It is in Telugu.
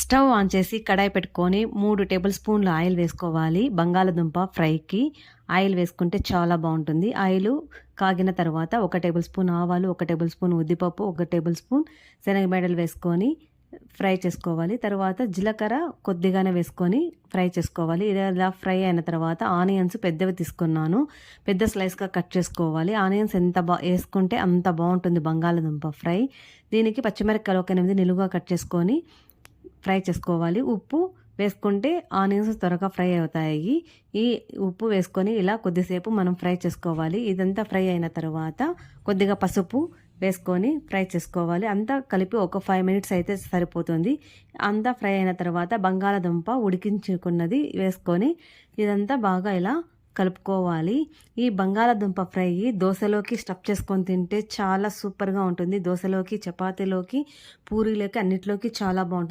స్టవ్ ఆన్ చేసి కడాయి పెట్టుకొని 3 టేబుల్ స్పూన్ల ఆయిల్ వేసుకోవాలి. బంగాళదుంప ఫ్రైకి ఆయిల్ వేసుకుంటే చాలా బాగుంటుంది. ఆయిల్ కాగిన తర్వాత 1 టేబుల్ స్పూన్ ఆవాలు, 1 టేబుల్ స్పూన్ ఉద్దిపప్పు, 1 టేబుల్ స్పూన్ శనగబెడలు వేసుకొని ఫ్రై చేసుకోవాలి. తర్వాత జీలకర్ర కొద్దిగానే వేసుకొని ఫ్రై చేసుకోవాలి. ఇలా ఫ్రై అయిన తర్వాత ఆనియన్స్ పెద్దవి తీసుకున్నాను. పెద్ద స్లైస్గా కట్ చేసుకోవాలి. ఆనియన్స్ ఎంత వేసుకుంటే అంత బాగుంటుంది బంగాళదుంప ఫ్రై. దీనికి పచ్చిమిరపకాయలు ఒక 8 నిలువుగా కట్ చేసుకొని ఫ్రై చేసుకోవాలి. ఉప్పు వేసుకుంటే ఆనియన్స్ త్వరగా ఫ్రై అవుతాయి. ఈ ఉప్పు వేసుకొని ఇలా కొద్దిసేపు మనం ఫ్రై చేసుకోవాలి. ఇదంతా ఫ్రై అయిన తర్వాత కొద్దిగా పసుపు వేసుకొని ఫ్రై చేసుకోవాలి. అంతా కలిపి ఒక 5 మినిట్స్ అయితే సరిపోతుంది. అంతా ఫ్రై అయిన తర్వాత బంగాళదుంప ఉడికించుకున్నది వేసుకొని ఇదంతా బాగా ఇలా కలుపుకోవాలి. ఈ బంగాళదుంప ఫ్రై దోశలోకి స్టఫ్ చేసుకొని తింటే చాలా సూపర్గా ఉంటుంది. దోశలోకి, చపాతీలోకి, పూరీలోకి అన్నిట్లోకి చాలా బాగుంటుంది.